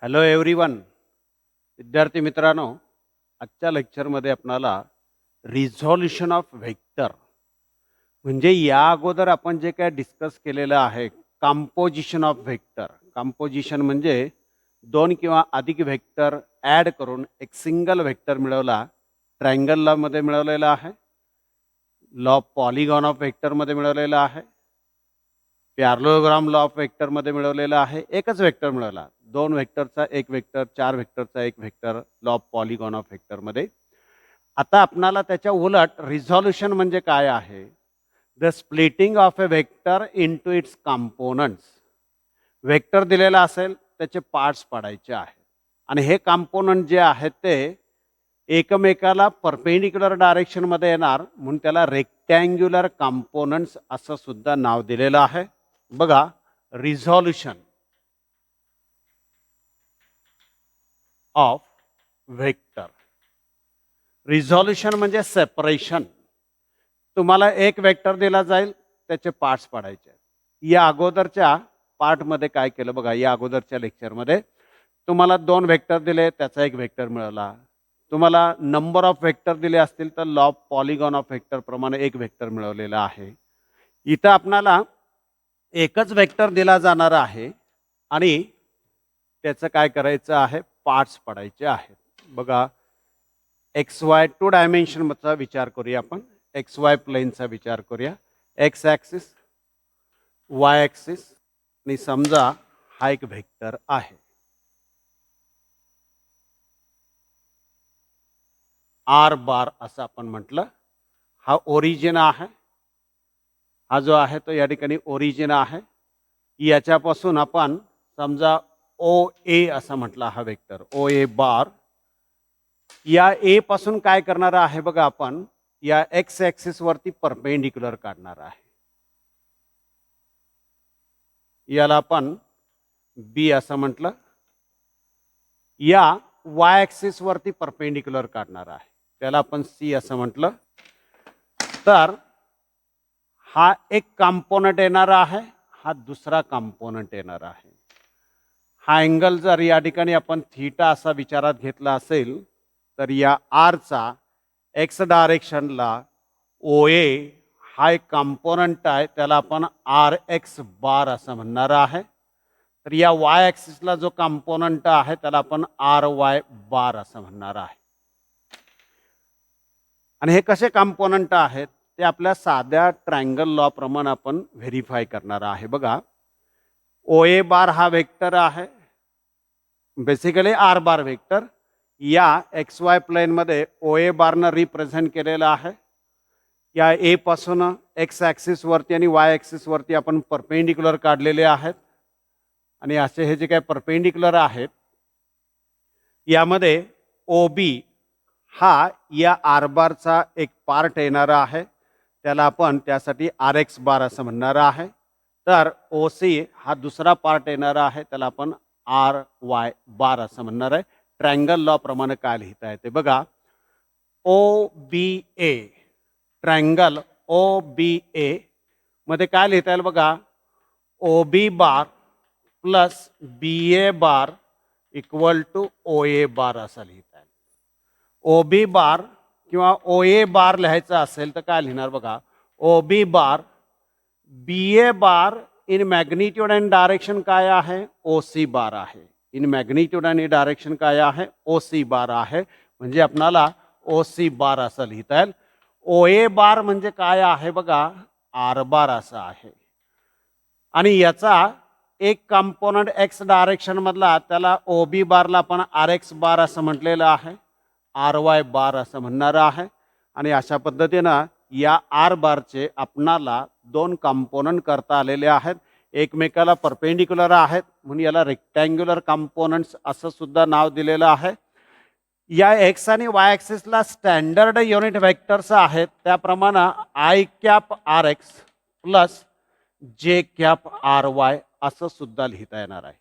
Hello everyone. विद्यार्थी मित्रांनो, आजच्या लेक्चरमध्ये आपणाला रिझॉल्युशन ऑफ व्हेक्टर म्हणजे या अगोदर आपण जे काय डिस्कस केलेलं आहे कंपोजिशन ऑफ व्हेक्टर. कंपोजिशन म्हणजे दोन किंवा अधिक व्हेक्टर ॲड करून एक सिंगल व्हेक्टर मिळवला. ट्रायंगल लॉ मध्ये मिळवलेला आहे, लॉ पॉलिगॉन ऑफ व्हेक्टरमध्ये मिळवलेला आहे, पॅरलोग्राम लॉ ऑफ व्हेक्टरमध्ये मिळवलेला आहे. एकच व्हेक्टर मिळवला, दोन व्हेक्टरचा एक व्हेक्टर, चार व्हेक्टरचा एक vector, law of polygon of व्हेक्टरमध्ये. आता आपणाला त्याच्या उलट रिझॉल्युशन म्हणजे काय आहे? The splitting of a vector into its components. Vector दिलेला असेल त्याचे पार्ट्स पाडायचे आहेत आणि हे कंपोनंट जे आहेत ते एकमेकाला परपेंडिक्युलर डायरेक्शनमध्ये येणार, म्हणून त्याला रेक्टँग्युलर कंपोनंट्स असं सुद्धा नाव दिलेलं आहे. बघा, रिझॉल्युशन ऑफ व्हेक्टर. रिझॉल्युशन म्हणजे सेपरेशन. तुम्हाला एक वेक्टर दिला जाईल, त्याचे पार्ट्स पाडायचे आहेत. या अगोदरच्या पार्टमध्ये काय केलं बघा, या अगोदरच्या लेक्चरमध्ये तुम्हाला दोन वेक्टर दिले, त्याचा एक वेक्टर मिळवला. तुम्हाला नंबर ऑफ वेक्टर दिले असतील तर law of polygon of vector प्रमाणे एक वेक्टर मिळवलेला आहे. इथं आपणाला एकच वेक्टर दिला जाणार आहे आणि त्याचं काय करायचं आहे, पार्ट्स पडायचे आहेत. बघा, एक्स वाय टू डायमेन्शनचा विचार करूया आपण. एक्स वाय प्लेनचा विचार करूया. एक्स ॲक्सिस, वाय ॲक्सिस आणि समजा हा एक व्हेक्टर आहे आर बार असं आपण म्हटलं. हा ओरिजिन आहे, हा जो आहे तो या ठिकाणी ओरिजिन आहे. याच्यापासून आपण समजा ओ ए असं म्हटलं, हा वेक्टर ओ ए बार. या ए पासून काय करणार आहे बघा, आपण या एक्स ॲक्सिस वरती परपेंडिक्युलर काढणार आहे. याला आपण बी असं म्हटलं. या वाय ॲक्सिस वरती परपेंडिक्युलर काढणार आहे, त्याला आपण सी असं म्हटलं. तर हा एक कंपोनंट येणार आहे, हा दुसरा कंपोनंट येणार आहे. हा अँगल जर या ठिकाणी आपण थीटा असा विचारात घेतला असेल तर या आरचा एक्स डायरेक्शनला ओ ए हा एक कंपोनंट आहे, त्याला आपण आर एक्स बार असं म्हणणार आहे. तर या वाय ॲक्सिसला जो कंपोनंट आहे त्याला आपण आर वाय बार असं म्हणणार आहे. आणि हे कसे कंपोनंट आहेत ते आपल्या साध्या ट्रायंगल लॉ प्रमाणे आपण व्हेरीफाय करणार आहे. बघा, ओ ए बार हा वेक्टर आहे, बेसिकली आर बार वेक्टर. या एक्स वाय प्लेनमध्ये ओ ए बारनं रिप्रेझेंट केलेला आहे. या ए पासून एक्स ॲक्सिस वरती आणि वाय ॲक्सिस वरती आपण परपेंडिक्युलर काढलेले आहेत. आणि असे हे जे काही परपेंडिक्युलर आहेत यामध्ये ओ बी हा या आर बारचा एक पार्ट येणार आहे, त्याला आपण त्यासाठी आर एक्स बार असं म्हणणार आहे. तर ओ सी हा दुसरा पार्ट येणार आहे, त्याला आपण आर वाय बार असं म्हणणार आहे. ट्रायंगल लॉ प्रमाणे काय लिहिता येते बघा, ओ बी ए, ट्रायंगल ओ बी ए मध्ये काय लिहिता येईल बघा, O B bar plus B A bar equal two O A बार असं लिहिता येईल. ओ बी बार किंवा ओ ए बार लिहायचं असेल तर काय लिहिणार बघा, O B bar B A bar in magnitude and direction काय आहे, ओ सी बार आहे. इन मॅग्निट्यूड आणि डायरेक्शन काय आहे, ओ सी बार आहे. म्हणजे आपणाला ओ सी बार असं लिहिता येईल. ओ ए बार म्हणजे काय आहे बघा, आर बार असं आहे. आणि याचा एक कंपोनंट एक्स डायरेक्शन मधला, त्याला ओ बी बारला आपण आर एक्स बार असं म्हटलेलं आहे, आर वाय बार असं म्हणणार आहे. आणि अशा पद्धतीनं या आर बारचे आपणाला दोन कंपोनंट करता आलेले आहेत, एकमेकाला परपेंडिक्युलर आहेत, म्हणून याला रेक्टँग्युलर कंपोनंट्स असं सुद्धा नाव दिलेलं आहे. या एक्स आणि वाय ॲक्सिसला स्टँडर्ड युनिट व्हेक्टर्स आहेत, त्याप्रमाणे I cap R X plus J cap R Y असं सुद्धा लिहिता येणार आहे.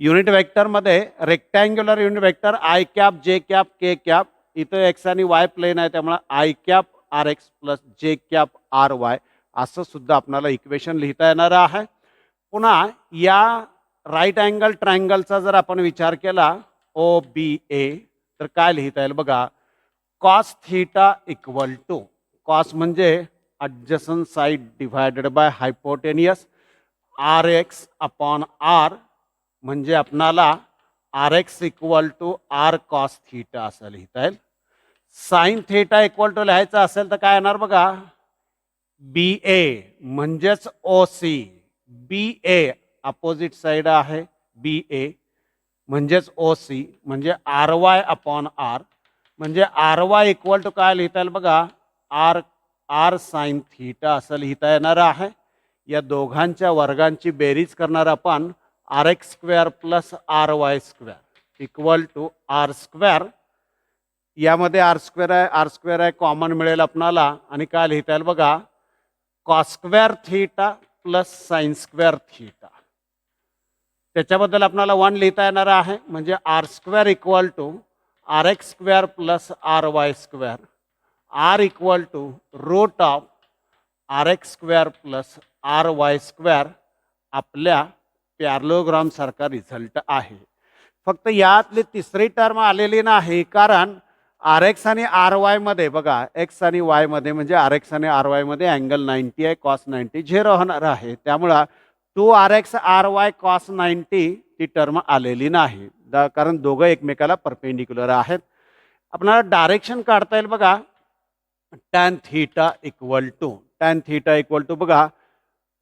युनिट वेक्टरमध्ये rectangular unit vector I cap J cap K cap, इथं एक्स आणि वाय प्लेन आहे त्यामुळे I cap R X plus J cap R Y असं सुद्धा आपल्याला इक्वेशन लिहिता येणार आहे. पुन्हा या राईट अँगल ट्रायंगलचा जर आपण विचार केला ओ बी ए, तर काय लिहिता येईल बघा, cos theta equal to, cos म्हणजे adjacent side divided by hypotenuse, R X upon R, म्हणजे आपणाला R X equal to R cos theta असं लिहिता येईल. साइन थीटा इक्वल टू लिहायचं असेल तर काय येणार बघा, बी ए म्हणजेच ओ सी, बी ए अपोजिट साईड आहे, बी ए म्हणजेच ओ सी म्हणजे आर वाय अपॉन आर, म्हणजे आर वाय इक्वल टू काय लिहिता येईल बघा, आर आर साइन थीटा असं लिहिता येणार आहे. या दोघांच्या वर्गांची बेरीज करणार आपण R X square plus R Y square equal to R square. यामध्ये आर स्क्वेअर आहे कॉमन मिळेल आपणाला, आणि काय लिहिता येईल बघा, cos square theta plus sine square theta. त्याच्याबद्दल आपल्याला 1 लिहिता येणार आहे, म्हणजे R square equal to R X square plus R Y square, R equal to root of R X square plus R Y square. आपल्या पॅरलोग्राम सारखा result आहे. फक्त यातली तिसरी टर्म आलेली नाही, कारण आर एक्स आणि आर वाय मध्ये बघा, एक्स आणि वाय मध्ये म्हणजे आर एक्स आणि आर वाय मध्ये अँगल 90 आहे, कॉस 90 झिरो होणार आहे. त्यामुळं 2 R X R Y cos 90 ती टर्म आलेली नाही, कारण दोघं एकमेकाला परपेंडिक्युलर आहेत. आपल्याला डायरेक्शन काढता येईल बघा, टॅन थीटा इक्वल टू बघा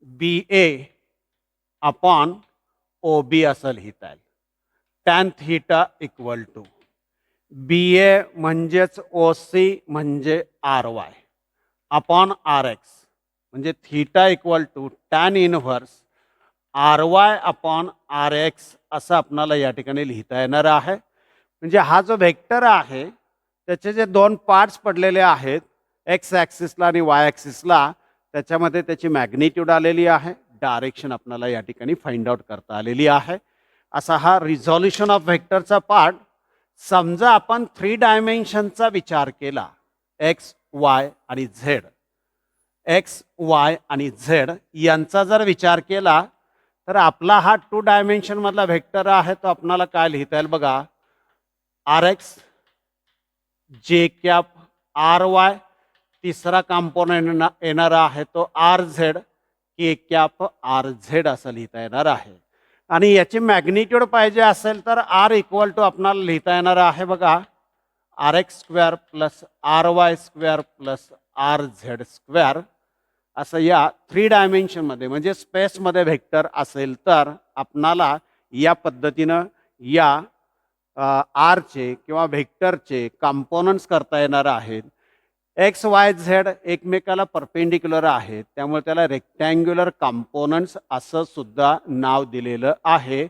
बी ए अपॉन ओ बी असं लिहिता येईल. Tan theta equal to B A म्हणजेच ओ सी म्हणजे R Y upon R X, म्हणजे theta equal to tan inverse R Y upon R X असं आपणाला या ठिकाणी लिहिता येणार आहे. म्हणजे हा जो व्हेक्टर आहे त्याचे जे दोन पार्ट्स पडलेले आहेत, एक्स ॲक्सिसला आणि वाय ॲक्सिसला, त्याच्यामध्ये त्याची मॅग्निट्यूड आलेली आहे, डायरेक्शन आपल्याला या ठिकाणी फाइंड आउट करता आलेली आहे. असा हा रिझॉल्युशन ऑफ व्हेक्टरचा पार्ट. समजा आपण 3 डायमेन्शनचा विचार केला, एक्स वाय आणि झेड, एक्स वाय आणि झेड यांचा जर विचार केला, तर आपला हा 2 डायमेन्शन मधला व्हेक्टर आहे तो आपल्याला काय लिहिता येईल बघा, R X J cap R Y, तिसरा कंपोनेंट येणार आहे तो R Z K cap R Z असं लिहिता येणार आहे. आणि याची मॅग्निट्यूड पाहिजे असेल तर आर इक्वल टू आपल्याला लिहिता येणार आहे बघा, R X square plus R Y square plus R Z square असं या 3 डायमेन्शनमध्ये म्हणजे स्पेसमध्ये व्हेक्टर असेल तर आपणाला या पद्धतीनं या आरचे किंवा व्हेक्टरचे कंपोनंट्स करता येणार आहेत. एक्स वाय झेड एकमेकाला परपेंडिक्युलर आहेत, त्यामुळे त्याला रेक्टँग्युलर कंपोनंट्स असं सुद्धा नाव दिलेलं आहे.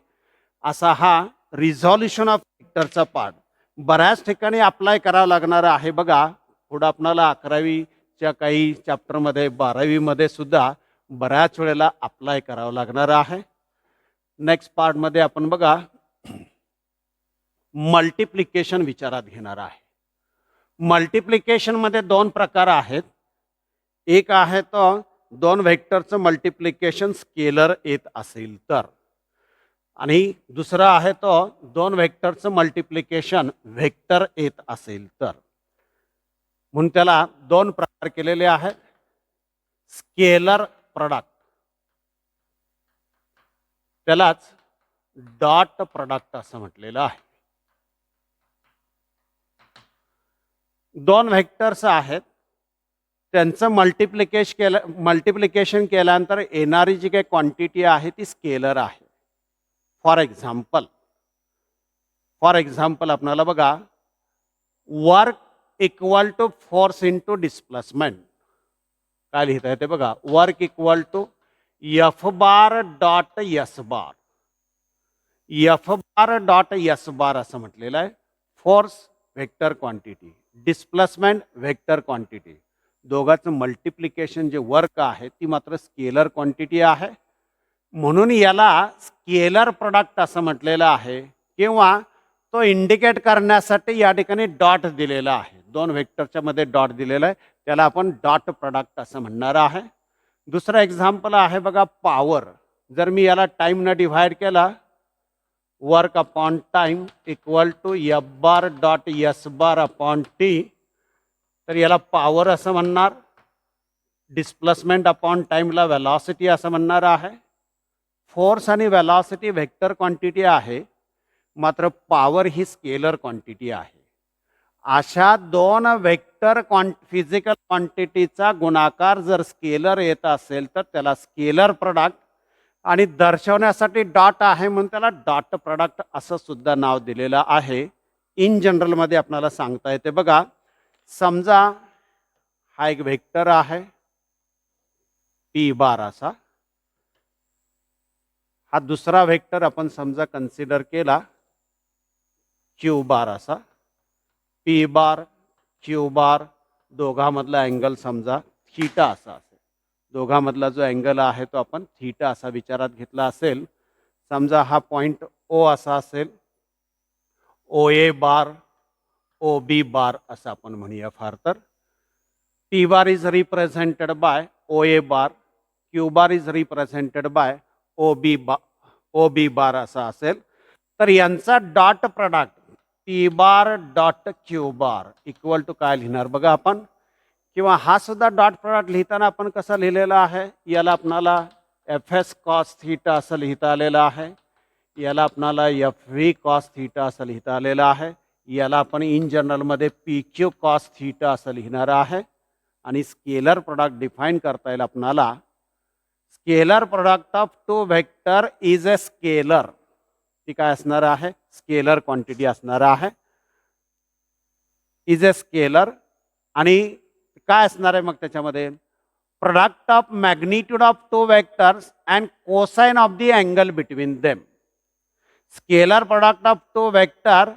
असा हा रिझॉल्युशन ऑफ व्हेक्टरचा पार्ट बऱ्याच ठिकाणी अप्लाय करावा लागणार आहे बघा. पुढं आपणाला 11वीच्या काही चॅप्टरमध्ये 12वीमध्ये सुद्धा बऱ्याच वेळेला अप्लाय करावं लागणार आहे. नेक्स्ट पार्टमध्ये आपण बघा मल्टिप्लिकेशन विचारात घेणार आहे. मल्टिप्लिकेशन मध्ये 2 प्रकार आहेत. एक आहे तो 2 व्हेक्टरचं मल्टिप्लिकेशन स्केलर येत असेल तर, आणि दुसरा आहे तो 2 व्हेक्टरचं मल्टिप्लिकेशन व्हेक्टर येत असेल तर. म्हणून त्याला 2 प्रकार केलेले आहेत. स्केलर प्रोडक्ट, त्यालाच डॉट प्रोडक्ट असं म्हटलेलं आहे. 2 व्हेक्टर्स आहेत, त्यांचं मल्टिप्लिकेशन केल्यानंतर येणारी जी काही क्वांटिटी आहे ती स्केलर आहे. फॉर एक्झाम्पल आपल्याला बघा, work equal to force into displacement काय लिहिता येते बघा, work equal to F bar dot S bar, F bar dot S bar असं म्हटलेलं आहे. Force vector quantity, displacement vector quantity, दोघांचं मल्टिप्लिकेशन जे वर्क आहे ती मात्र स्केलर क्वांटिटी आहे. म्हणून याला स्केलर प्रोडक्ट असं म्हटलेलं आहे, किंवा तो इंडिकेट करण्यासाठी या ठिकाणी डॉट दिलेला आहे. 2 व्हेक्टरच्या मध्ये डॉट दिलेला आहे, त्याला आपण डॉट प्रोडक्ट असं म्हणणार आहे. दुसरा एक्झाम्पल आहे बघा पॉवर. जर मी याला टाईमनं डिव्हाइड केला work upon time equal to F bar dot S bar upon T. तर याला पॉवर असं म्हणणार, डिस्प्लेसमेंट अपॉन टाइमला वेलॉसिटी असं म्हणणार आहे. फोर्स आणि वेलॉसिटी व्हेक्टर क्वांटिटी आहे, मात्र पॉवर ही स्केलर क्वांटिटी आहे. अशा दोन व्हेक्टर फिजिकल क्वांटिटीचा गुणाकार जर स्केलर येत असेल तर त्याला स्केलर प्रोडक्ट, आणि दर्शवण्यासाठी डॉट आहे म्हणून त्याला डॉट प्रोडक्ट असं सुद्धा नाव दिलेलं आहे. इन जनरलमध्ये आपल्याला सांगता येते. बघा, समजा हा एक व्हेक्टर आहे पी बार असा. हा दुसरा व्हेक्टर आपण समजा कन्सिडर केला क्यू बार असा. पी बार क्यू बार दोघांमधला अँगल समजा थीटा असा असेल. दोघांमधला जो अँगल आहे तो आपण थीटा असा विचारात घेतला असेल. समजा हा पॉइंट ओ असा असेल, ओ ए बार ओ बी बार असं आपण म्हणूया फार तर. P bar is represented by O A bar, Q bar is represented by O B bar असा असेल. तर यांचा dot product P bar dot Q bar equal to काय लिहिणार बघा आपण, किंवा हा सुद्धा डॉट प्रोडक्ट लिहिताना आपण कसा लिहिलेला आहे, याला आपणाला एफ एस कॉस थीटा असं लिहिता आलेलं आहे, याला आपणाला एफ व्ही कॉस थीटा असं लिहिता आलेलं आहे, याला आपण इन जनरलमध्ये पी क्यू कॉस थीटा असं लिहिणार आहे. आणि स्केलर प्रोडक्ट डिफाईन करता येईल आपणाला. Scalar product of two vector is a scalar. ती काय असणार आहे, स्केलर क्वांटिटी असणार आहे, इज अ स्केलर. आणि काय असणार आहे मग त्याच्यामध्ये, product of magnitude of two vectors and cosine of the angle between them. Scalar product of two vector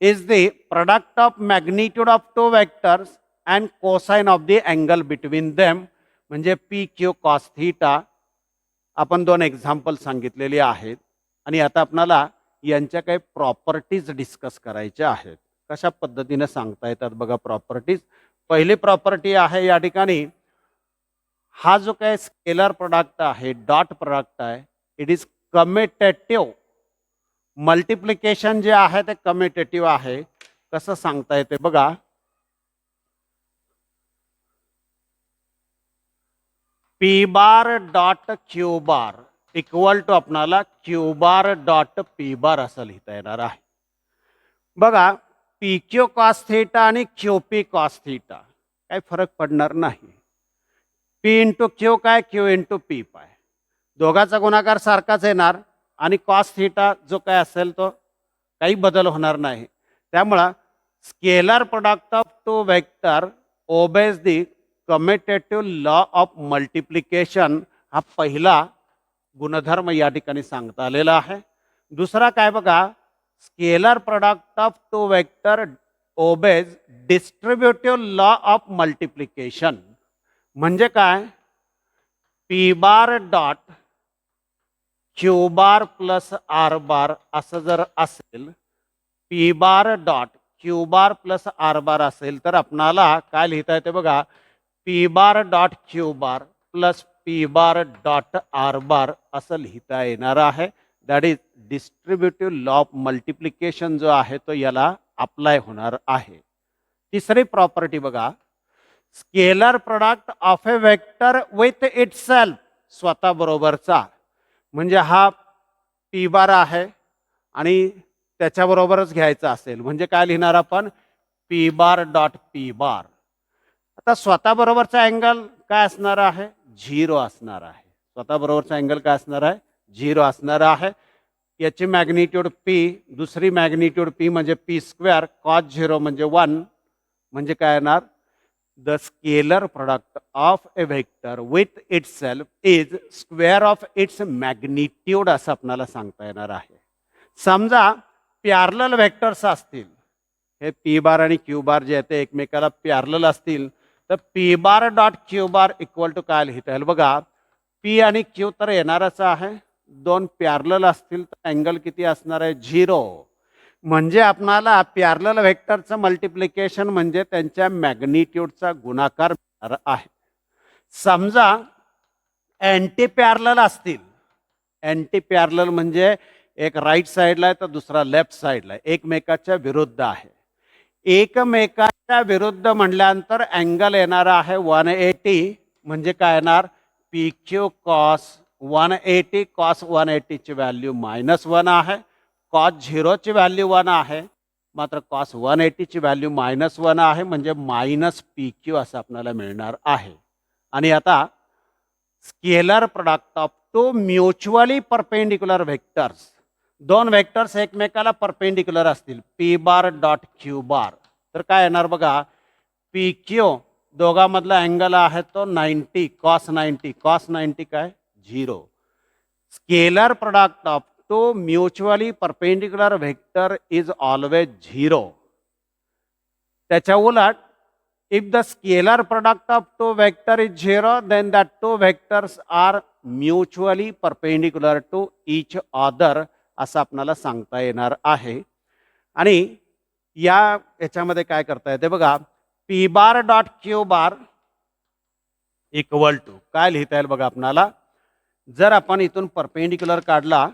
is the product of magnitude of two vectors and cosine of the angle between them, म्हणजे P Q cos theta. आपण दोन example सांगितलेली आहेत. आणि आता आपल्याला यांच्या काही प्रॉपर्टीज डिस्कस करायच्या आहेत. कशा पद्धतीने सांगता येतात बघा प्रॉपर्टीज. पहिली प्रॉपर्टी आहे या ठिकाणी, हा जो काही स्केलर प्रोडक्ट आहे, डॉट प्रोडक्ट आहे, इट इज कम्युटेटिव्ह. मल्टिप्लिकेशन जे आहे ते कम्युटेटिव्ह आहे. कसं सांगता येते बघा, P bar dot Q bar equal to आपणाला Q bar dot P bar असं लिहिता येणार आहे. बघा, पी क्यू कॉस थीटा आणि क्यू पी कॉस थीटा काही फरक पडणार नाही. पी इंटू क्यू काय, क्यू इंटू पी पाय, दोघांचा गुणाकार सारखाच येणार. आणि कॉस थीटा जो काय असेल तो काही बदल होणार नाही. त्यामुळं scalar product of two vector obeys the commutative law of multiplication, हा पहिला गुणधर्म या ठिकाणी सांगता आलेला आहे. दुसरा काय बघा, scalar product of two vector obeys distributive law of multiplication. म्हणजे काय, P bar dot Q bar plus R bar असं जर असेल, P bar dot Q bar plus R bar असेल तर आपणाला काय लिहिता येते बघा, P bar dot Q bar plus P bar dot R bar असं लिहिता येणार आहे. That is distributive law of multiplication जो आहे तो याला अप्लाय होणार आहे. तिसरी प्रॉपर्टी बघा, scalar product of A vector with itself, स्वतः बरोबरचा. म्हणजे हा पी बार आहे आणि त्याच्याबरोबरच घ्यायचा असेल म्हणजे काय लिहिणार आपण, पी बार डॉट पी बार. आता स्वतः बरोबरचा अँगल काय असणार आहे, 0 असणार आहे. स्वतः बरोबरचा अँगल काय असणार आहे, 0 असणार आहे. याची मॅग्निट्यूड पी, दुसरी मॅग्निट्यूड पी म्हणजे पी स्क्वेअर, कॉस 0 म्हणजे 1, म्हणजे काय येणार, the scalar product of A vector with itself is square of its magnitude असं आपल्याला सांगता येणार आहे. समजा पॅरलल व्हेक्टर्स असतील, हे पी बार आणि क्यू बार जे आहेत ते एकमेकाला पॅरलल असतील, तर P bar dot Q bar equal to काय लिहिता येईल बघा, पी आणि क्यू तर येणारच आहे, दोन पॅरलल असतील तर अँगल किती असणार आहे, 0. म्हणजे आपणाला पॅरलल व्हेक्टरचं मल्टिप्लिकेशन म्हणजे त्यांच्या मॅग्निट्यूडचा गुणाकार मिळणार आहे. समजा अँटी पॅरलल असतील, अँटी पॅरलल म्हणजे एक राईट साईडला आहे तर दुसरा लेफ्ट साईडला आहे, एकमेकाच्या विरुद्ध आहे. एकमेकाच्या विरुद्ध म्हटल्यानंतर अँगल येणार आहे 180. म्हणजे काय येणार, पी क्यू कॉस 180. कॉस 180 ची व्हॅल्यू -1 आहे, कॉस 0 ची व्हॅल्यू 1 आहे, मात्र कॉस 180 ची व्हॅल्यू -1 आहे, म्हणजे पी क्यू असं आपल्याला मिळणार आहे. आणि आता scalar product of two mutually perpendicular vectors, दोन व्हेक्टर्स एकमेकाला परपेंडिक्युलर असतील, P bar dot Q bar, तर काय येणार बघा, पी क्यू दोघांमधला अँगल आहे तो 90 कॉस 90. कॉस 90 काय 0. Scalar product of two mutually perpendicular vector is always 0. त्याच्या उलट, if the scalar product of two vector is 0, then that two vectors are mutually perpendicular to each other असं आपल्याला सांगता येणार आहे. आणि याच्यामध्ये काय करता येते बघा, P bar dot Q bar equal to काय लिहिता येईल बघा आपल्याला, जर आपण इथून परपेंडिक्युलर काढला,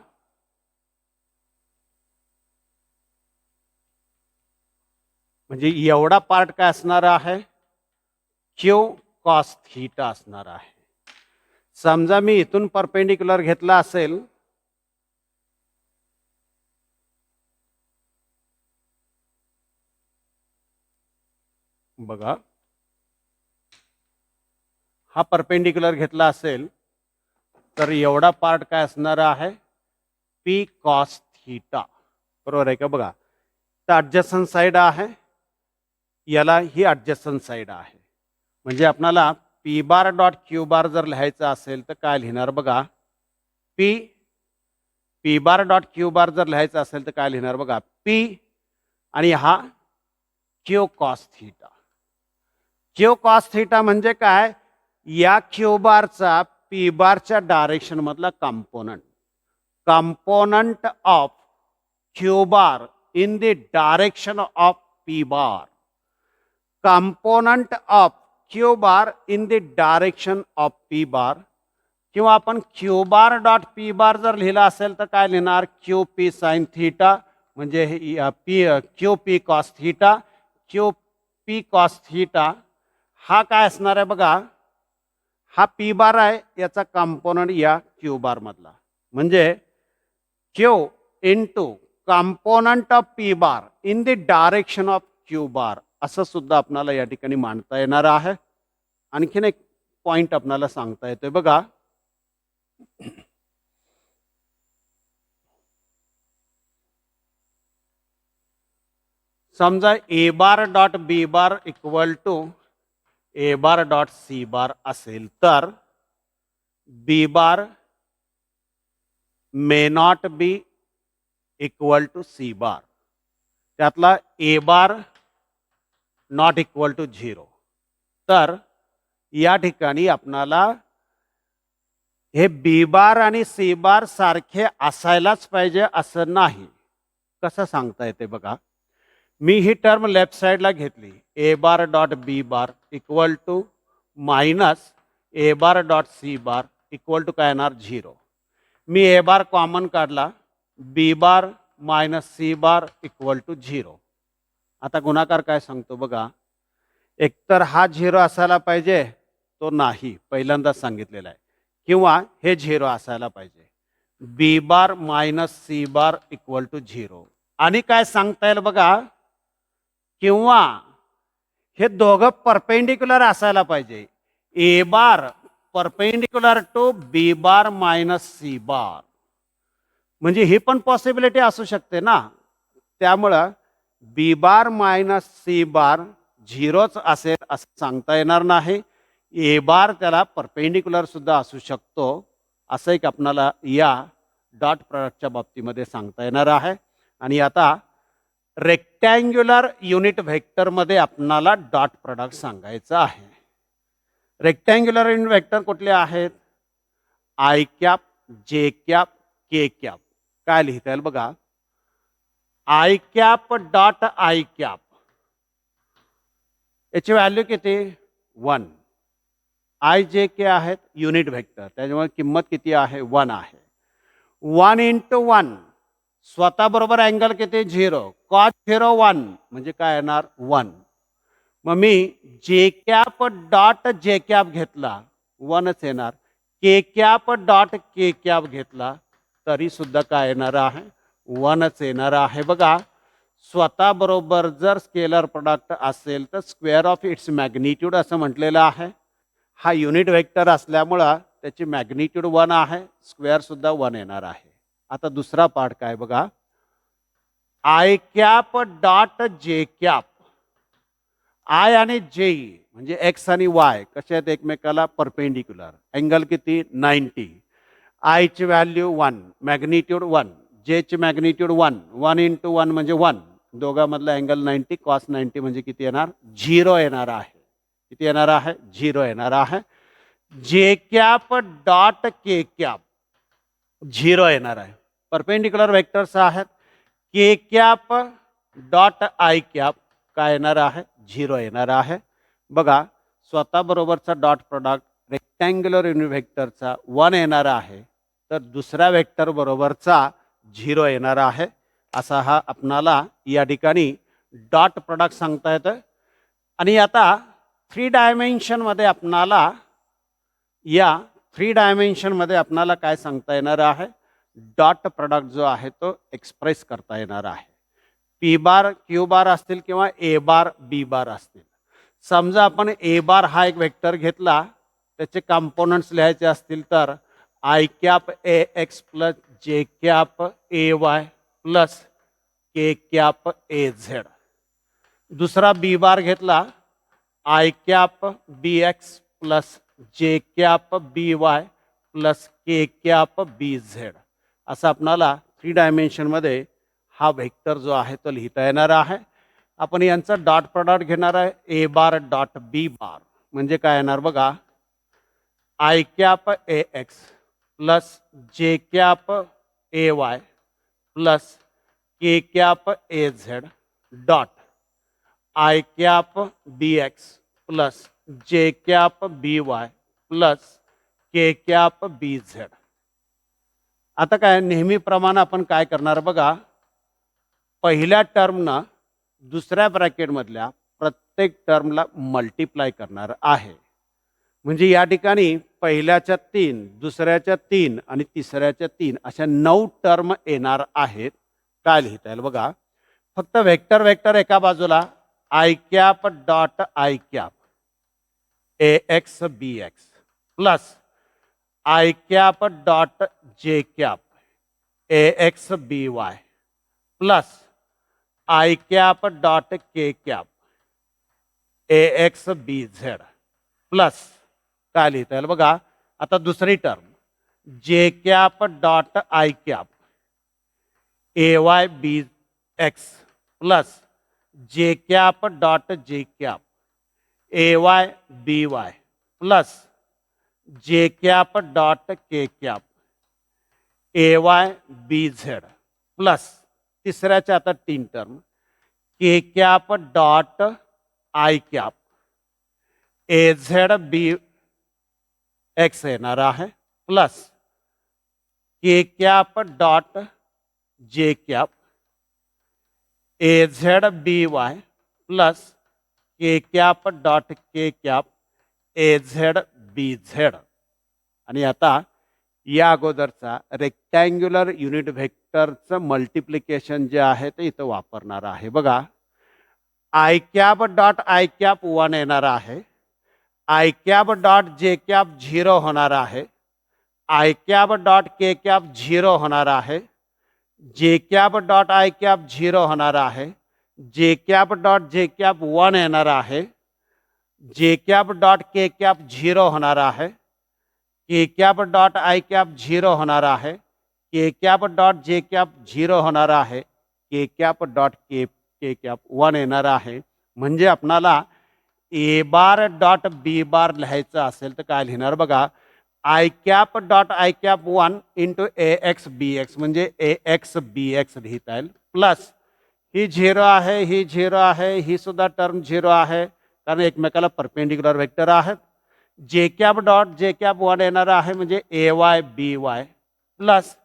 म्हणजे एवढा पार्ट काय असणार आहे, क्यू कॉस थीटा असणार आहे. समजा मी इथून परपेंडिक्युलर घेतला असेल, बघा हा परपेंडिक्युलर घेतला असेल तर एवढा पार्ट काय असणार आहे, पी कॉस थीटा, बरोबर आहे का. बघा तर ॲडजस्टंट साइड आहे, याला ही ॲडजस्टंट साइड आहे. म्हणजे आपल्याला P bar dot Q bar जर लिहायचं असेल तर काय लिहिणार बघा, P bar dot Q bar जर लिहायचं असेल तर काय लिहिणार बघा, पी आणि हा Q cos theta. Q cos theta म्हणजे काय, या क्यू बारचा पी बारच्या डायरेक्शन मधला component of Q bar in the direction of P bar, component of Q bar in the direction of P बार. किंवा आपण क्यू बार डॉट पी बार जर लिहिला असेल तर काय लिहिणार, क्यू पी साइन थीटा, म्हणजे Q P cos theta. Q P cos theta हा काय असणार आहे बघा, हा पी बार आहे, याचा कंपोनंट या क्यू बार मधला, म्हणजे Q into component of P bar in the direction of Q bar, असं सुद्धा आपल्याला या ठिकाणी मांडता येणार आहे. आणखीन एक पॉइंट आपल्याला सांगता येतोय बघा, समजा A bar dot B bar equal to A bar dot C bar असेल तर B bar may not be equal to C bar, त्यातला A bar not equal to 0. तर या ठिकाणी आपणाला हे बी बार आणि सी बार सारखे असायलाच पाहिजे असं नाही. कसं सांगता येते बघा, मी ही टर्म लेफ्ट साइडला घेतली, A bar dot B bar equal to minus A bar dot C bar equal to काय येणार 0. मी ए बार कॉमन काढला, B bar minus C bar equal to 0. आता गुणाकार काय सांगतो बघा, एकतर हा 0 असायला पाहिजे, तो नाही, पहिल्यांदाच सांगितलेला आहे, किंवा हे 0 असायला पाहिजे, B bar minus C bar equal to 0. आणि काय सांगता येईल बघा, किंवा हे दोघं परपेंडिक्युलर असायला पाहिजे, A bar perpendicular to B bar minus C bar, म्हणजे ही पण पॉसिबिलिटी असू शकते ना. त्यामुळं बी बार मायनस सी बार 0च असेल असं सांगता येणार नाही, ए बार त्याला परपेंडिक्युलर सुद्धा असू शकतो, असं एक आपणाला या डॉट प्रॉडक्टच्या बाबतीमध्ये सांगता येणार आहे. आणि आता रेक्टँग्युलर युनिट व्हेक्टरमध्ये आपणाला डॉट प्रॉडक्ट सांगायचं आहे. रेक्टँग्युलर युनिट व्हेक्टर कुठले आहेत, I cap, J cap, K cap. काय लिहिता येईल बघा, I cap dot I cap, याची व्हॅल्यू किती 1. आय जे के आहेत युनिट व्हेक्टर, त्याच्यामुळे किंमत किती आहे 1 आहे. 1 × 1 स्वतः बरोबर अँगल किती 0, कॉस 0 1 म्हणजे काय येणार 1. मग मी जे कॅप डॉट जे कॅप घेतला 1च येणार. के कॅप डॉट के कॅप घेतला तरी सुद्धा काय येणार आहे 1च येणार आहे. बघा स्वतः बरोबर जर स्केलर प्रोडक्ट असेल तर स्क्वेअर ऑफ इट्स मॅग्निट्यूड असं म्हटलेलं आहे. हा युनिट वेक्टर असल्यामुळं त्याची मॅग्निट्यूड 1 आहे, स्क्वेअर सुद्धा 1 येणार आहे. आता दुसरा पार्ट काय बघा, I cap dot J cap. I आणि जे म्हणजे एक्स आणि वाय कसे आहेत एकमेकाला परपेंडिक्युलर. अँगल किती 90. आयची व्हॅल्यू 1, मॅग्निट्यूड 1, जेची मॅग्निट्यूड 1, 1 इंटू 1 म्हणजे 1. दोघांमधला अँगल 90, कॉस 90 म्हणजे किती येणार 0 येणार आहे. किती येणार आहे 0 येणार आहे. जे कॅप डॉट के कॅप 0 येणार आहे. परपेंडिक्युलर वेक्टर्स आहेत. के कॅप डॉट आय कॅप काय येणार आहे 0 येणार आहे. बघा स्वतः बरोबरचा डॉट प्रोडक्ट रेक्टँग्युलर युनिट वेक्टरचा 1 येणार आहे, तर दुसऱ्या वेक्टर बरोबरचा 0 येणार आहे. असा हा आपणाला या ठिकाणी डॉट प्रोडक्ट सांगता येतं. आणि आता 3 डायमेन्शनमध्ये आपणाला या 3 डायमेन्शनमध्ये आपणाला काय सांगता येणार आहे, डॉट प्रोडक्ट जो आहे तो एक्सप्रेस करता येणार आहे. पी बार क्यू बार असतील किंवा ए बार बी बार असतील. समजा आपण ए बार हा एक वेक्टर घेतला, त्याचे कंपोनंट्स लिहायचे असतील तर I cap A X plus J cap A Y plus K cap A Z. दुसरा बी बार घेतला, I cap B X plus J cap B Y plus K cap B Z. असं आपणाला 3 डायमेन्शनमध्ये हा vector जो आहे तो लिहिता येणार आहे. आपण यांचा डॉट प्रोडक्ट घेणार आहे. ए बार डॉट बी बार म्हणजे काय येणार बघा, I cap A X plus J cap A Y plus K cap A Z dot I cap B X plus J cap B Y plus K cap B Z. आता काय नेहमीप्रमाणे आपण काय करणार बघा, पहिल्या टर्मनं दुसऱ्या ब्रॅकेटमधल्या प्रत्येक टर्मला मल्टिप्लाय करणार आहे. म्हणजे या ठिकाणी पहिल्याच्या 3, दुसऱ्याच्या 3 आणि तिसऱ्याच्या 3 अशा 9 टर्म येणार आहेत. काय लिहिता येईल बघा, फक्त वेक्टर वेक्टर एका बाजूला I cap dot I cap A X B X plus I cap dot J cap A X B Y plus I cap dot K cap A X B Z plus काय लिहिता येईल बघा, आता दुसरी term J cap dot I cap A Y B X plus J cap dot J cap A Y B Y plus J cap dot K cap A Y B Z plus तिसऱ्याच्या आता 3 term K cap dot I cap A Z B X येणार आहे plus K cap dot J cap A Z B Y plus K cap dot K cap A Z B Z. आणि आता या अगोदरचा rectangular unit व्हेक्टरचं multiplication जे आहे ते इथं वापरणार आहे. बघा I cap dot I cap 1 येणार आहे, I cap dot J cap 0 होणार आहे, I cap dot K cap 0 होणार आहे, जे कॅप डॉट आय कॅप 0 होणार आहे, जे कॅप डॉट जे कॅप 1 येणार आहे, जे कॅप डॉट के कॅप 0 होणार आहे, के कॅप डॉट आय कॅप 0 होणार आहे, के कॅप डॉट जे कॅप 0 होणार आहे, के कॅप डॉट के कॅप 1 येणार आहे. म्हणजे आपणाला ए बार डॉट बी बार लिहायचं असेल तर काय लिहिणार बघा, I cap dot I cap 1 into A X B X म्हणजे ए एक्स बी एक्स लिहिता येईल प्लस ही 0 आहे, ही 0 आहे, ही सुद्धा टर्म 0 आहे कारण एकमेकाला परपेंडिक्युलर वेक्टर आहेत. जे कॅप डॉट जे कॅप 1 येणार आहे म्हणजे ए वाय बी वाय प्लस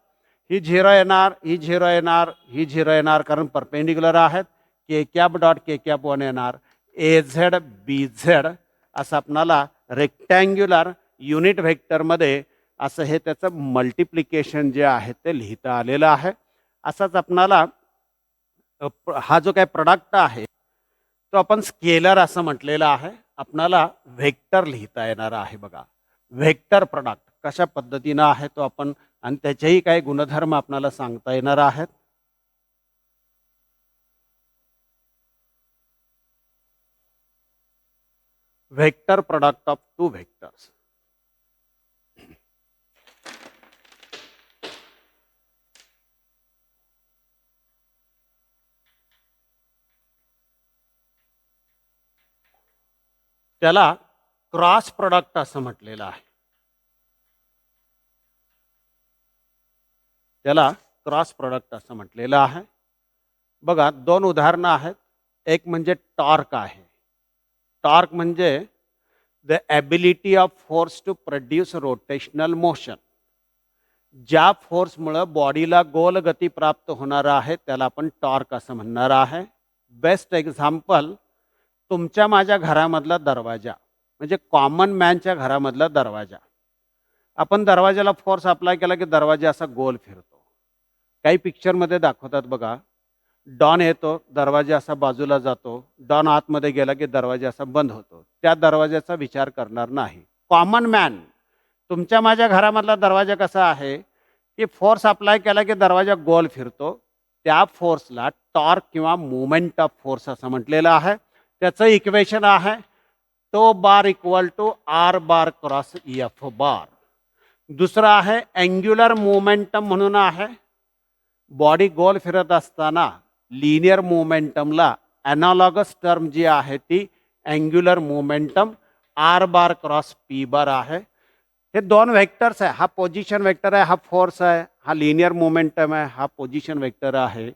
ही 0 येणार, ही 0 येणार, ही 0 येणार, कारण परपेंडिक्युलर आहेत. के कॅप डॉट के कॅप 1 येणार. ए झेड बी झेड असं आपणाला रेक्टँग्युलर युनिट व्हेक्टरमध्ये असं हे त्याचं मल्टिप्लिकेशन जे आहे ते लिहिता आलेलं आहे. असाच आपणाला हा जो काही प्रोडक्ट आहे तो आपण स्केलर असं म्हटलेलं आहे. आपणाला व्हेक्टर लिहिता येणार आहे. बघा, व्हेक्टर प्रोडक्ट कशा पद्धतीनं आहे तो आपण, आणि त्याचेही काही गुणधर्म आपल्याला सांगता येणार आहेत. Vector product of two vectors. त्याला क्रॉस प्रोडक्ट असं म्हटलेलं आहे. त्याला क्रॉस प्रोडक्ट असं म्हटलेलं आहे. बघा, दोन उदाहरणं आहेत. एक म्हणजे टॉर्क आहे. टॉर्क म्हणजे the ability of force to produce rotational motion. ज्या फोर्समुळे बॉडीला गोल गती प्राप्त होणार आहे त्याला आपण टॉर्क असं म्हणणार आहे. बेस्ट एक्झाम्पल, तुमच्या माझ्या घरामधला दरवाजा, म्हणजे कॉमन मॅनच्या घरामधला दरवाजा. आपण दरवाजाला फोर्स अप्लाय केला की दरवाजा असा गोल फिरतो. काही पिक्चरमध्ये दाखवतात बघा, डॉन येतो, दरवाजा असा बाजूला जातो, डॉन आतमध्ये गेला की दरवाजा असा बंद होतो. त्या दरवाजाचा विचार करणार नाही. कॉमन मॅन, तुमच्या माझ्या घरामधला दरवाजा कसा आहे की फोर्स अप्लाय केला की दरवाजा गोल फिरतो. त्या फोर्सला टॉर्क किंवा मुवमेंट ऑफ फोर्स असं म्हटलेलं आहे. त्याचं इक्वेशन आहे tau bar equal to R bar cross F bar. दुसरं आहे अँग्युलर मोमेंटम म्हणून आहे. बॉडी गोल फिरत असताना लिनियर मोमेंटमला ॲनालॉगस टर्म जी आहे ती angular momentum R bar cross P bar आहे. हे दोन व्हेक्टर्स आहे. हा पोझिशन वेक्टर आहे, हा फोर्स आहे. हा लिनियर मोमेंटम आहे, हा पोझिशन वेक्टर आहे.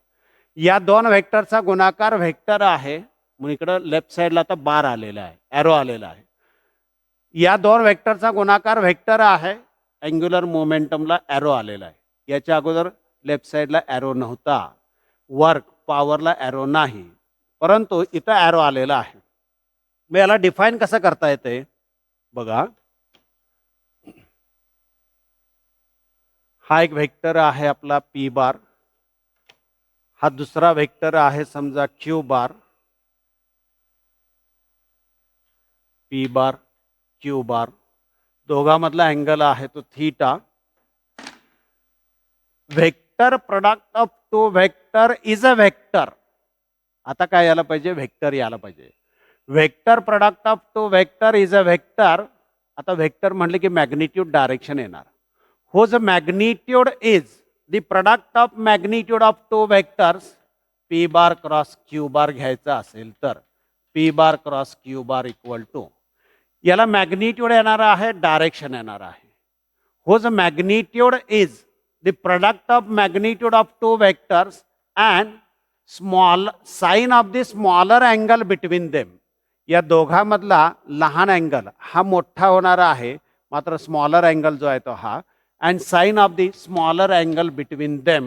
या दोन व्हेक्टरचा गुणाकार व्हेक्टर आहे, म्हणून इकडं लेफ्ट साईडला आता बार आलेला आहे, ॲरो आलेला आहे. या दोन व्हेक्टरचा गुणाकार व्हेक्टर आहे, अँग्युलर मोमेंटमला ॲरो आलेला आहे. याच्या अगोदर लेफ्ट साईडला ॲरो नव्हता, वर्क पॉवरला ॲरो नाही, परंतु इथं ॲरो आलेला आहे. मग याला डिफाईन कसं करता येते बघा. हा एक व्हेक्टर आहे आपला पी बार. हा दुसरा व्हेक्टर आहे समजा Q bar. P bar Q bar, दोघांमधला अँगल आहे तो theta. Vector product of two vector is a vector. आता काय यायला पाहिजे, व्हेक्टर यायला पाहिजे. Vector product of two vector is a vector. आता व्हेक्टर म्हटले की मॅग्निट्यूड डायरेक्शन येणार. whose magnitude is the product of magnitude of two vectors p bar cross q bar घ्यायचा असेल तर p bar cross q bar equal to, याला magnitude येणार आहे, डायरेक्शन येणार आहे. whose magnitude is the product of magnitude of two vectors and small sign of the smaller angle between them. या दोघांमधला लहान अँगल हा मोठा होणार आहे, मात्र स्मॉलर अँगल जो आहे तो हा, and sign of the smaller angle between them.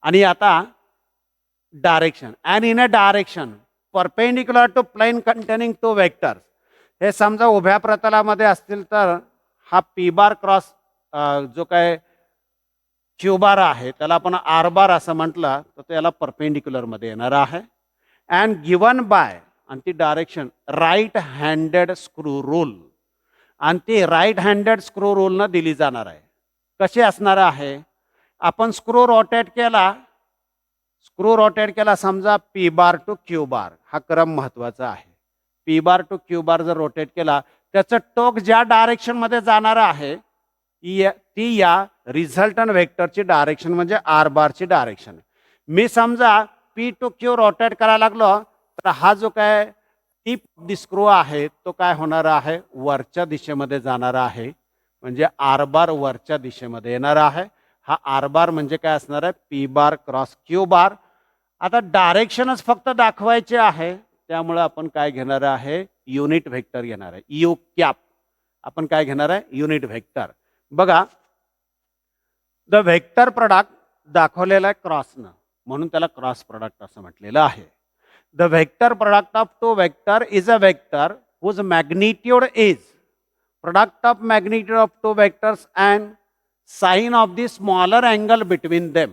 आणि आता direction, and in a direction perpendicular to plane containing two vectors. हे समजा उभ्या प्रतलामध्ये असतील तर हा पी बार क्रॉस जो काय क्यू बार आहे त्याला आपण आर बार असं म्हटलं तर तो याला परपेंडिक्युलर मध्ये येणार आहे. अँड गिवन बाय, आणि ती direction right handed screw rule, आणि ती राईट हँडेड स्क्रू रूलनं दिली जाणार आहे. कशी असणार आहे, आपण स्क्रू रोटेट केला समजा P bar to Q bar, हा क्रम महत्वाचा आहे. P bar to Q bar जर रोटेट केला, त्याचं टोक ज्या डायरेक्शन मध्ये जाणार आहे ती या रिझल्टंट व्हेक्टरची डायरेक्शन म्हणजे आर बारची डायरेक्शन. मी समजा पी टू क्यू रोटेट करायला लागलो तर हा जो काय टिप दी स्क्रू आहे तो काय होणार आहे, वरच्या दिशेमध्ये जाणार आहे, म्हणजे आर बार वरच्या दिशेमध्ये येणार आहे. हा आर बार म्हणजे काय असणार आहे, पी बार क्रॉस क्यू बार. आता डायरेक्शनच फक्त दाखवायचे आहे, त्यामुळे आपण काय घेणार आहे, युनिट व्हेक्टर घेणार आहे. यू कॅप आपण काय घेणार आहे, युनिट व्हेक्टर. बघा, द व्हेक्टर प्रोडक्ट दाखवलेला आहे क्रॉसनं, म्हणून त्याला क्रॉस प्रोडक्ट असं म्हटलेलं आहे. The vector product of two vector is a vector whose magnitude is product of magnitude of two vectors and sine of the smaller angle between them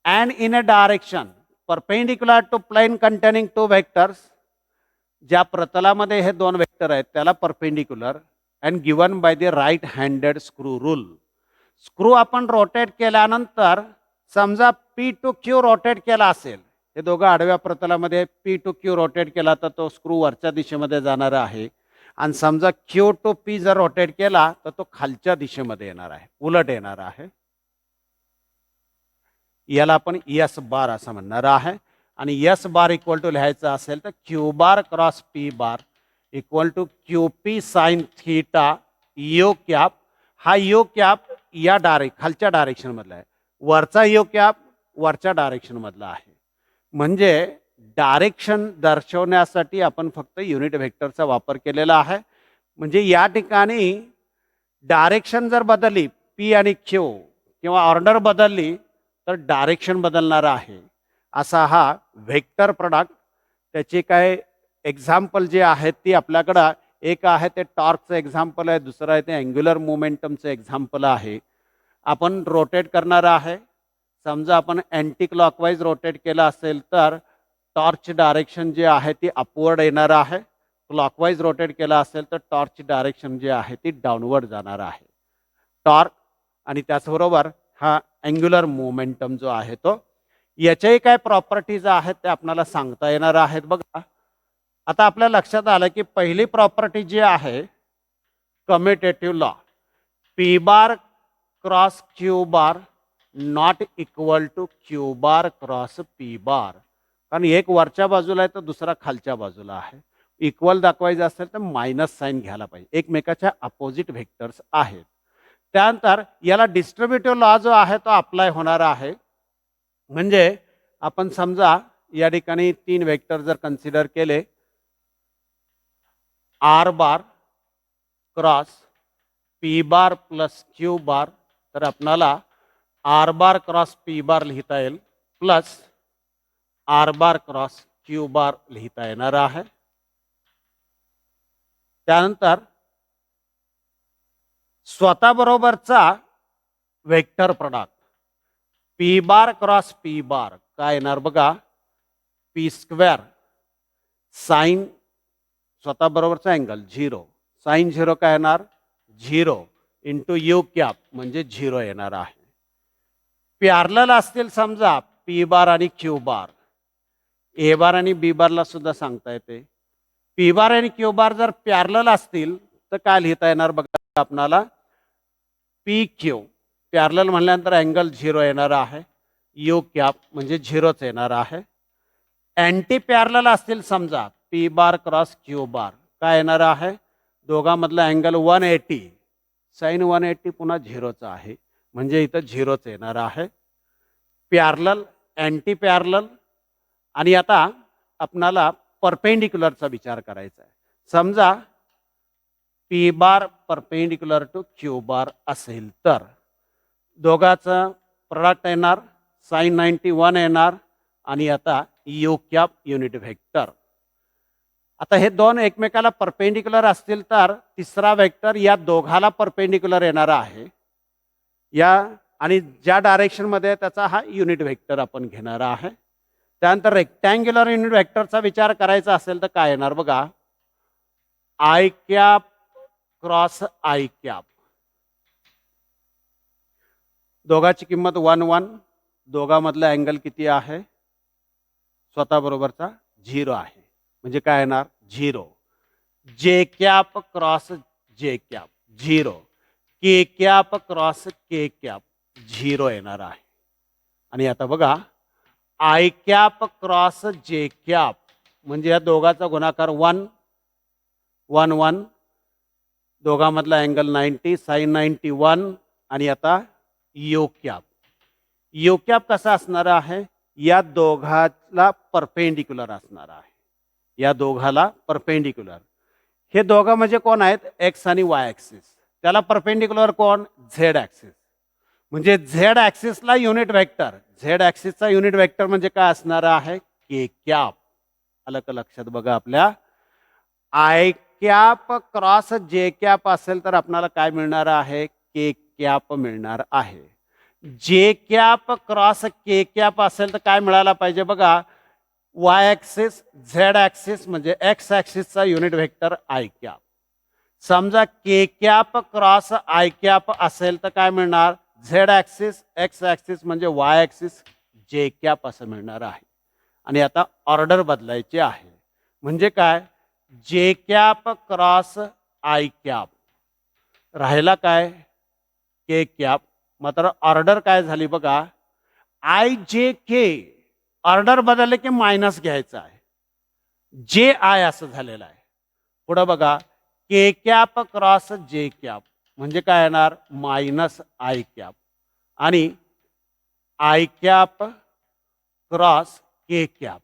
and in a direction perpendicular to plane containing two vectors. ज्या प्रतलामध्ये हे दोन vector आहेत त्याला perpendicular and given by the right handed screw rule. Screw आपण rotate केल्यानंतर समजा P to Q rotate केला असेल, हे दोघं आडव्या प्रतलामध्ये पी टू क्यू रोटेट केला तर तो स्क्रू वरच्या दिशेमध्ये जाणार आहे, आणि समजा क्यू टू पी जर रोटेट केला तर तो खालच्या दिशेमध्ये येणार आहे, उलट येणार आहे. याला आपण एस बार असं म्हणणार आहे. आणि एस बार इक्वल टू लिहायचं असेल तर Q bar cross P bar equal to Q P sine theta U cap. हा यू कॅप या खालच्या डायरेक्शन मधला आहे, वरचा यू कॅप वरच्या डायरेक्शन मधला आहे. म्हणजे डायरेक्शन दर्शवण्यासाठी आपण फक्त युनिट व्हेक्टरचा वापर केलेला आहे. म्हणजे या ठिकाणी डायरेक्शन जर बदलली पी आणि क्यू किंवा ऑर्डर बदलली तर डायरेक्शन बदलणार आहे. असा हा व्हेक्टर प्रोडक्ट. त्याचे काय एक्झाम्पल जे आहेत ती आपल्याकडं एक आहे ते टॉर्कचं एक्झाम्पल आहे, दुसरं आहे ते अँग्युलर मोमेंटमचं एक्झाम्पल आहे. आपण रोटेट करणार आहे. समजा आपण अँटी क्लॉकवाईज रोटेट केलं असेल तर टॉर्च डायरेक्शन जे आहे ती अपवर्ड येणार आहे. क्लॉकवाईज रोटेट केला असेल तर टॉर्च डायरेक्शन जे आहे ती डाऊनवर्ड जाणार आहे. टॉर्क आणि त्याचबरोबर हा अँग्युलर मोमेंटम जो आहे तो, याच्याही काय प्रॉपर्टीज आहेत ते आपल्याला सांगता येणार आहेत. बघा आता आपल्या लक्षात आलं की पहिली प्रॉपर्टी जी आहे commutative law, P bar cross Q bar not equal to Q bar cross P bar. कारण एक वरच्या बाजूला आहे तर दुसरा खालच्या बाजूला आहे. इक्वल दाखवायचं असेल तर मायनस साईन घ्यायला पाहिजे, एकमेकाच्या अपोजिट व्हेक्टर्स आहेत. त्यानंतर याला डिस्ट्रीब्युटिव्ह लॉ जो आहे तो अप्लाय होणार आहे. म्हणजे आपण समजा या ठिकाणी तीन वेक्टर जर कन्सिडर केले, R bar cross P bar plus Q bar, तर आपणाला R bar cross P bar लिहिता येईल plus R bar cross Q bar लिहिता येणार आहे. त्यानंतर स्वतः बरोबरचा vector product P bar cross P bar काय येणार बघा, पी स्क्वेअर साइन स्वतः बरोबरचा अँगल 0 साइन 0 काय येणार 0 इंटू यू कॅप म्हणजे 0 येणार आहे. पॅरलल असतील समजा पी बार आणि क्यू बार, ए बार आणि बी बारला सुद्धा सांगता येते. पी बार आणि क्यू बार जर पॅरलल असतील तर काय लिहिता येणार बघा आपणाला, पी क्यू पॅरलल म्हणल्यानंतर अँगल 0 येणार आहे, यू कॅप म्हणजे 0च येणार आहे. अँटी पॅरलल असतील समजा पी बार क्रॉस क्यू बार काय येणार आहे, दोघांमधला अँगल 180 साइन 180 पुन्हा 0च आहे म्हणजे इथं 0च येणार आहे. Parallel antiparallel. आणि आता आपणाला परपेंडिक्युलरचा विचार करायचा आहे. समजा P bar perpendicular to Q bar असेल तर दोघांचं प्रोडक्ट येणार साइन 91 येणार आणि आता यू कॅप युनिट व्हेक्टर. आता हे दोन एकमेकाला परपेंडिक्युलर असतील तर तिसरा वेक्टर या दोघाला परपेंडिक्युलर येणार आहे या, आणि ज्या डायरेक्शन मध्ये त्याचा हा युनिट व्हेक्टर आपण घेणार आहे. त्यानंतर रेक्टँग्युलर युनिट व्हेक्टरचा विचार करायचा असेल तर काय येणार बघा, I cap cross I cap. दोघांची किंमत 1 1, दोघांमधला अँगल किती आहे स्वतः बरोबरचा 0 आहे म्हणजे काय येणार 0. जे कॅप क्रॉस जे कॅप 0, के कॅप क्रॉस के कॅप 0 येणार आहे. आणि आता बघा आय कॅप क्रॉस जे कॅप म्हणजे या दोघांचा गुणाकार 1 1 1, दोघांमधला अँगल 90 साइन 91 आणि आता यू कॅप. यू कॅप कसा असणार आहे, या दोघाला परपेंडिक्युलर असणार आहे, या दोघाला परपेंडिक्युलर. हे दोघं म्हणजे कोण आहेत, एक्स आणि वाय ॲक्सिस. त्याला परपेंडिक्युलर कोण, झेड ॲक्सिस. म्हणजे झेड ॲक्सिसला युनिट वेक्टर, झेड ॲक्सिसचा युनिट वेक्टर म्हणजे काय असणार आहे, के कॅप. आलं का लक्षात बघा आपल्या. आय कॅप क्रॉस जे कॅप असेल तर आपल्याला काय मिळणार आहे, के कॅप मिळणार आहे. जे कॅप क्रॉस के कॅप असेल तर काय मिळायला पाहिजे बघा, वाय ॲक्सिस झेड ॲक्सिस म्हणजे एक्स ॲक्सिसचा युनिट वेक्टर आय कॅप. समजा K cap cross I cap असेल तर काय मिळणार, झेड ॲक्सिस एक्स ॲक्सिस म्हणजे वाय ॲक्सिस जे कॅप असं मिळणार आहे. आणि आता ऑर्डर बदलायची आहे. म्हणजे काय, जे कॅप क्रॉस आय कॅप राहिला काय, के कॅप. मात्र ऑर्डर काय झाली बघा, आय जे के ऑर्डर बदलले की मायनस घ्यायचं आहे, जे आय असं झालेलं आहे. पुढं बघा, के कॅप क्रॉस जे कॅप म्हणजे काय येणार, मायनस आय कॅप. आणि i cap cross K cap.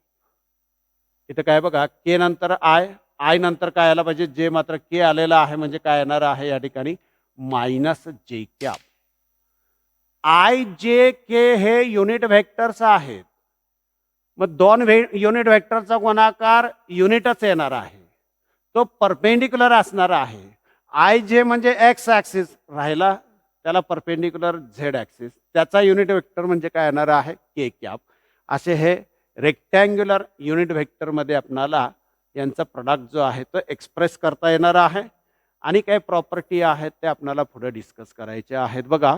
इथं काय बघा, के नंतर आय, आय नंतर काय आला पाहिजे जे, मात्र के आलेला आहे म्हणजे काय येणार आहे या ठिकाणी मायनस जे कॅप. आय जे के हे युनिट व्हेक्टर्स आहेत. मग दोन युनिट व्हेक्टरचा गुणाकार युनिटच येणार आहे, तो परपेंडिक्युलर असणार आहे. आय जे म्हणजे एक्स ॲक्सिस राहिला, त्याला परपेंडिक्युलर झेड ॲक्सिस, त्याचा युनिट वेक्टर म्हणजे काय येणार आहे, के कॅप. असे हे रेक्टँग्युलर युनिट व्हेक्टरमध्ये आपणाला यांचा प्रोडक्ट जो आहे तो एक्सप्रेस करता येणार आहे. आणि काही प्रॉपर्टी आहेत ते आपल्याला पुढे डिस्कस करायचे आहेत बघा.